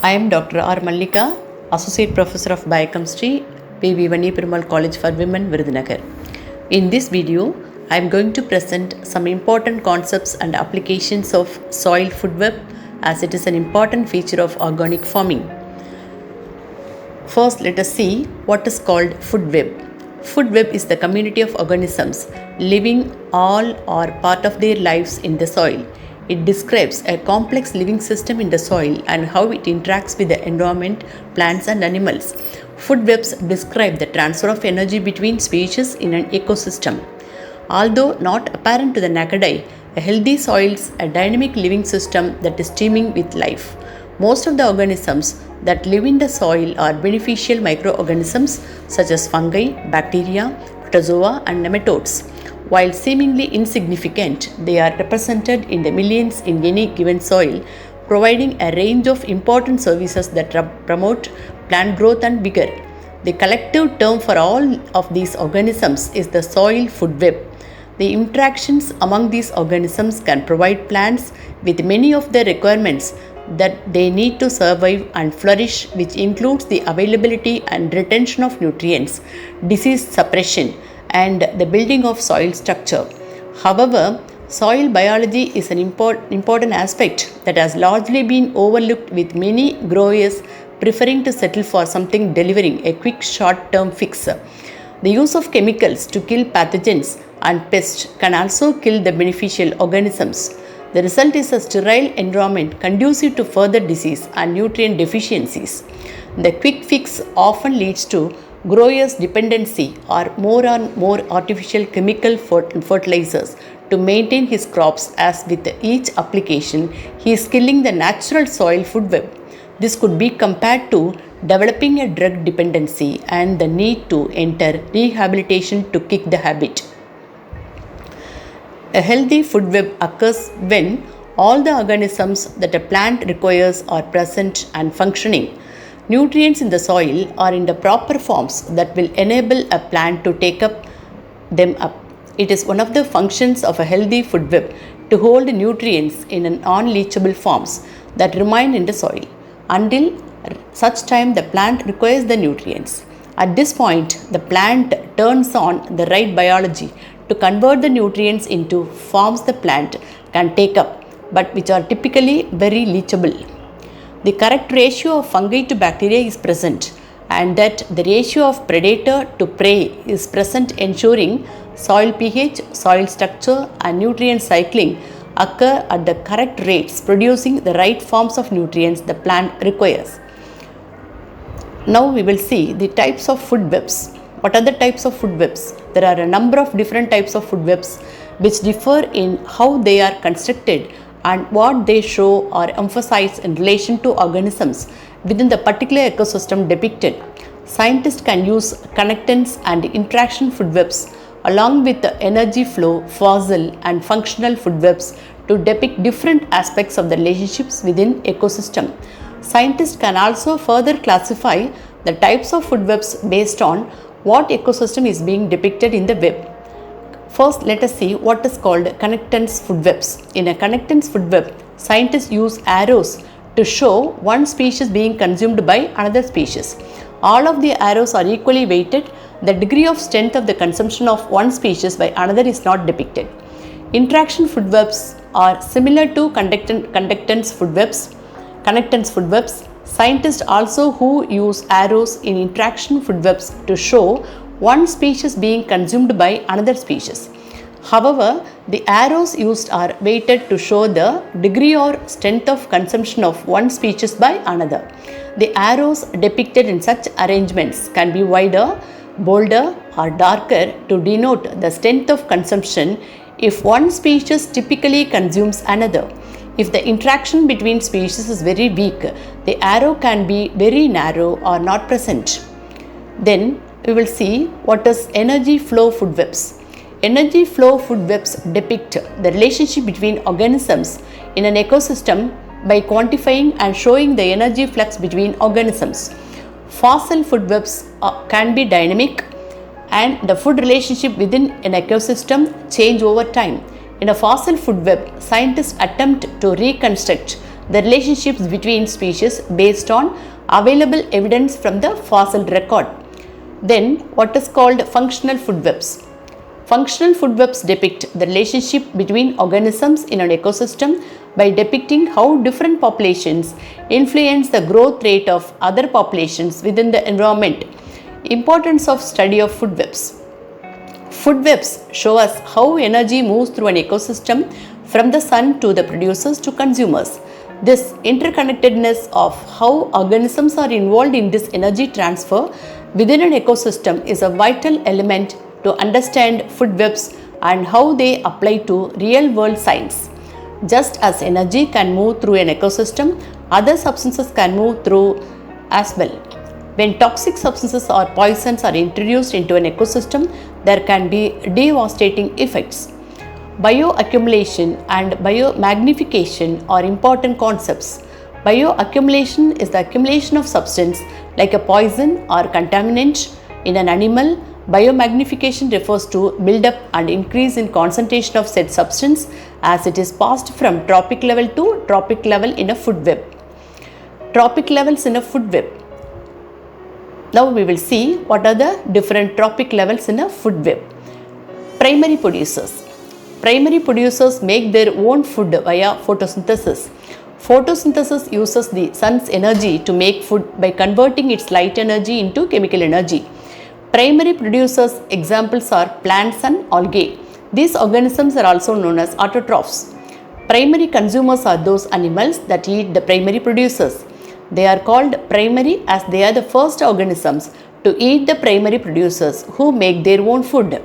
I am Dr. R. Mallika, Associate Professor of Biochemistry, P.V. Perumal College for Women, Virudhunagar. In this video, I am going to present some important concepts and applications of soil food web, as it is an important feature of organic farming. First, let us see what is called food web. Food web is the community of organisms living all or part of their lives in the soil. It describes a complex living system in the soil and how it interacts with the environment, plants and animals. Food webs describe the transfer of energy between species in an ecosystem. Although not apparent to the naked eye, a healthy soil is a dynamic living system that is teeming with life. Most of the organisms that live in the soil are beneficial microorganisms such as fungi, bacteria, protozoa and nematodes. While seemingly insignificant, they are represented in the millions in any given soil, providing a range of important services that promote plant growth and vigor. The collective term for all of these organisms is the soil food web. The interactions among these organisms can provide plants with many of the requirements that they need to survive and flourish, which includes the availability and retention of nutrients, disease suppression, and the building of soil structure. However, soil biology is an important aspect that has largely been overlooked, with many growers preferring to settle for something delivering a quick short-term fix. The use of chemicals to kill pathogens and pests can also kill the beneficial organisms. The result is a sterile environment conducive to further disease and nutrient deficiencies. The quick fix often leads to growers' dependency or more artificial chemical fertilizers to maintain his crops, as with each application he is killing the natural soil food web. This could be compared to developing a drug dependency and the need to enter rehabilitation to kick the habit. A healthy food web occurs when all the organisms that a plant requires are present and functioning. Nutrients in the soil are in the proper forms that will enable a plant to take them up. It is one of the functions of a healthy food web to hold nutrients in non-leachable forms that remain in the soil until such time the plant requires the nutrients. At this point, the plant turns on the right biology to convert the nutrients into forms the plant can take up, but which are typically very leachable. The correct ratio of fungi to bacteria is present, and that the ratio of predator to prey is present, ensuring soil pH, soil structure and nutrient cycling occur at the correct rates, producing the right forms of nutrients the plant requires. Now we will see the types of food webs. What are the types of food webs? There are a number of different types of food webs which differ in how they are constructed and what they show or emphasize in relation to organisms within the particular ecosystem depicted. Scientists can use connectance and interaction food webs along with the energy flow, fossil and functional food webs to depict different aspects of the relationships within ecosystem. Scientists can also further classify the types of food webs based on what ecosystem is being depicted in the web. First, let us see what is called connectance food webs. In a connectance food web, scientists use arrows to show one species being consumed by another species. All of the arrows are equally weighted. The degree of strength of the consumption of one species by another is not depicted. Interaction food webs are similar to connectance food webs. Scientists also who use arrows in interaction food webs to show one species being consumed by another species. However, the arrows used are weighted to show the degree or strength of consumption of one species by another. The arrows depicted in such arrangements can be wider, bolder or darker to denote the strength of consumption if one species typically consumes another. If the interaction between species is very weak, the arrow can be very narrow or not present. Then we will see what is energy flow food webs. Energy flow food webs depict the relationship between organisms in an ecosystem by quantifying and showing the energy flux between organisms. Fossil food webs can be dynamic, and the food relationship within an ecosystem change over time. In a fossil food web, scientists attempt to reconstruct the relationships between species based on available evidence from the fossil record. Then, what is called functional food webs. Functional food webs depict the relationship between organisms in an ecosystem by depicting how different populations influence the growth rate of other populations within the environment. Importance of study of food webs. Food webs show us how energy moves through an ecosystem from the sun to the producers to consumers. This interconnectedness of how organisms are involved in this energy transfer within an ecosystem is a vital element to understand food webs and how they apply to real world science. Just as energy can move through an ecosystem, other substances can move through as well. When toxic substances or poisons are introduced into an ecosystem, there can be devastating effects. Bioaccumulation and biomagnification are important concepts. Bioaccumulation is the accumulation of substance like a poison or contaminant in an animal. Biomagnification refers to build-up and increase in concentration of said substance as it is passed from trophic level to trophic level in a food web. Trophic levels in a food web. Now we will see what are the different trophic levels in a food web. Primary producers. Primary producers make their own food via photosynthesis. Photosynthesis uses the sun's energy to make food by converting its light energy into chemical energy. Primary producers examples are plants and algae. These organisms are also known as autotrophs. Primary consumers are those animals that eat the primary producers. They are called primary as they are the first organisms to eat the primary producers who make their own food.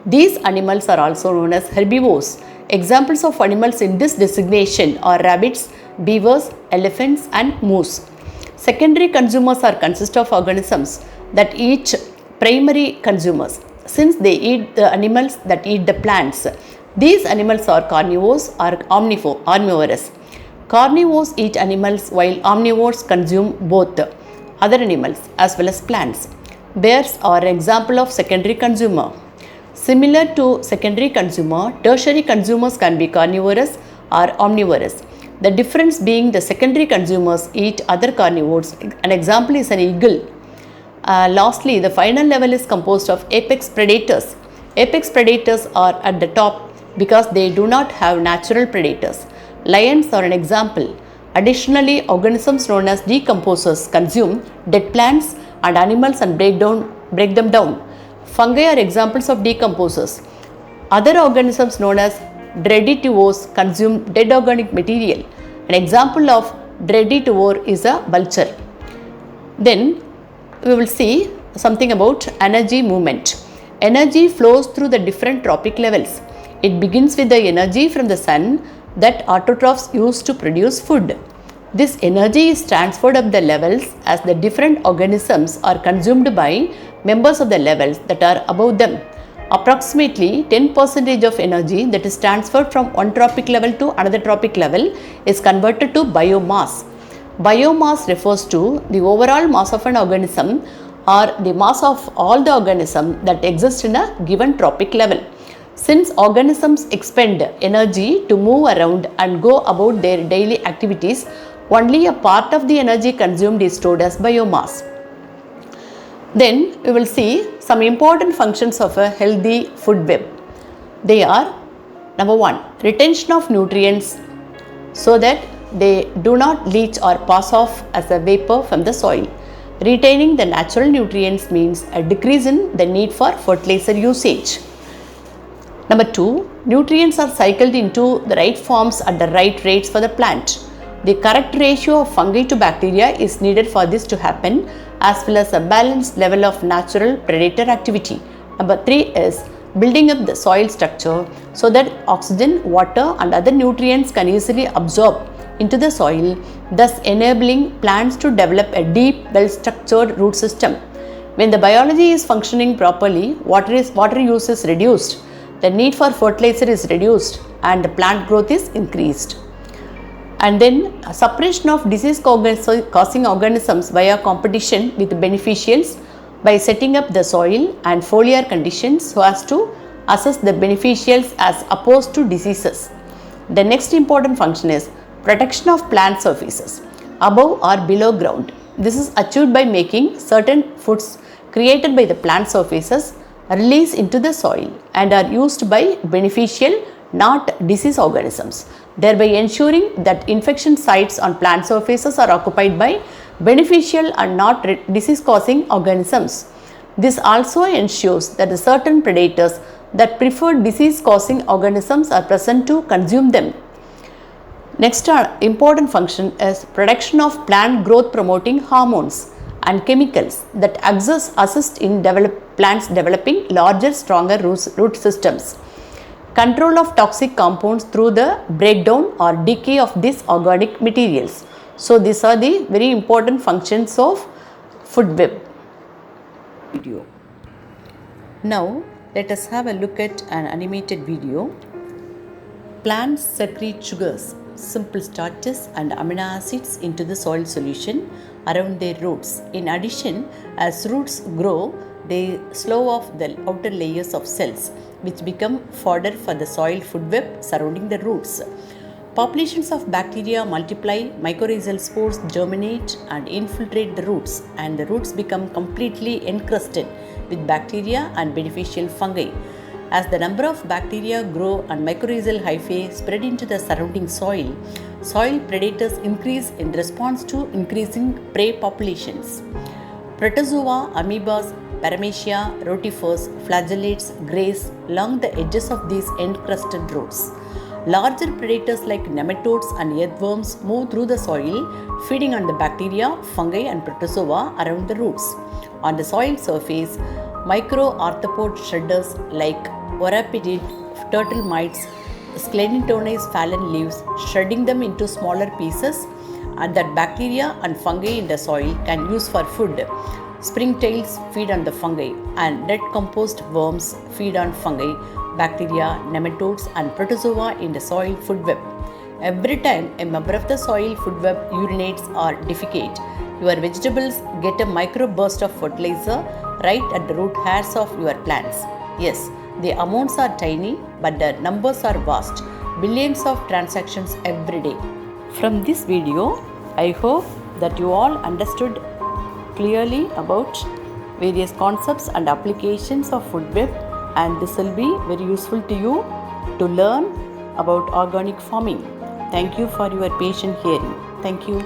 These animals are also known as herbivores. Examples of animals in this designation are rabbits, beavers, elephants and moose. Secondary consumers consist of organisms that eat primary consumers. Since they eat the animals that eat the plants, these animals are carnivores or omnivorous. Carnivores eat animals while omnivores consume both other animals as well as plants. Bears are an example of secondary consumer. Similar to secondary consumer, tertiary consumers can be carnivorous or omnivorous. The difference being the secondary consumers eat other carnivores. An example is an eagle. Lastly, the final level is composed of apex predators. Apex predators are at the top because they do not have natural predators. Lions are an example. Additionally, organisms known as decomposers consume dead plants and animals and break them down. Fungi are examples of decomposers. Other organisms known as detritivores consume dead organic material. An example of detritivore is a vulture. Then we will see something about energy movement. Energy flows through the different trophic levels. It begins with the energy from the sun that autotrophs use to produce food. This energy is transferred up the levels as the different organisms are consumed by members of the levels that are above them. Approximately 10% of energy that is transferred from one trophic level to another trophic level is converted to biomass. Biomass refers to the overall mass of an organism or the mass of all the organisms that exist in a given trophic level. Since organisms expend energy to move around and go about their daily activities, only a part of the energy consumed is stored as biomass. Then we will see some important functions of a healthy food web. They are: number 1, retention of nutrients so that they do not leach or pass off as a vapor from the soil. Retaining the natural nutrients means a decrease in the need for fertilizer usage. Number 2, nutrients are cycled into the right forms at the right rates for the plant. The correct ratio of fungi to bacteria is needed for this to happen, as well as a balanced level of natural predator activity. Number 3 is building up the soil structure so that oxygen, water and other nutrients can easily absorb into the soil, thus enabling plants to develop a deep, well-structured root system. When the biology is functioning properly, water use is reduced, the need for fertilizer is reduced and the plant growth is increased. And then suppression of disease-causing organisms via competition with beneficials by setting up the soil and foliar conditions so as to assess the beneficials as opposed to diseases. The next important function is Protection of plant surfaces above or below ground. This is achieved by making certain foods created by the plant surfaces release into the soil and are used by beneficial, not disease organisms, thereby ensuring that infection sites on plant surfaces are occupied by beneficial and not disease causing organisms. This also ensures that the certain predators that prefer disease causing organisms are present to consume them. Next important function is production of plant growth promoting hormones and chemicals that assist in plants developing larger, stronger root systems. Control of toxic compounds through the breakdown or decay of these organic materials. So these are the very important functions of food web. Now let us have a look at an animated video. Plants secrete sugars, simple starches and amino acids into the soil solution around their roots. In addition, as roots grow, they slough off the outer layers of cells which become fodder for the soil food web surrounding the roots. Populations of bacteria multiply, mycorrhizal spores germinate and infiltrate the roots, and the roots become completely encrusted with bacteria and beneficial fungi. As the number of bacteria grow and mycorrhizal hyphae spread into the surrounding soil, soil predators increase in response to increasing prey populations. Protozoa, amoebas, paramecia, rotifers, flagellates graze along the edges of these encrusted roots. Larger predators like nematodes and earthworms move through the soil, feeding on the bacteria, fungi and protozoa around the roots. On the soil surface, microarthropod shredders like Orapidid, turtle mites, Sclenitonize fallen leaves, shredding them into smaller pieces, and that bacteria and fungi in the soil can use for food. Springtails feed on the fungi, and dead compost worms feed on fungi, bacteria, nematodes, and protozoa in the soil food web. Every time a member of the soil food web urinates or defecates, your vegetables get a microburst of fertilizer right at the root hairs of your plants. Yes, the amounts are tiny, but the numbers are vast. Billions of transactions every day. From this video, I hope that you all understood clearly about various concepts and applications of food web, and this will be very useful to you to learn about organic farming. Thank you for your patient hearing. Thank you.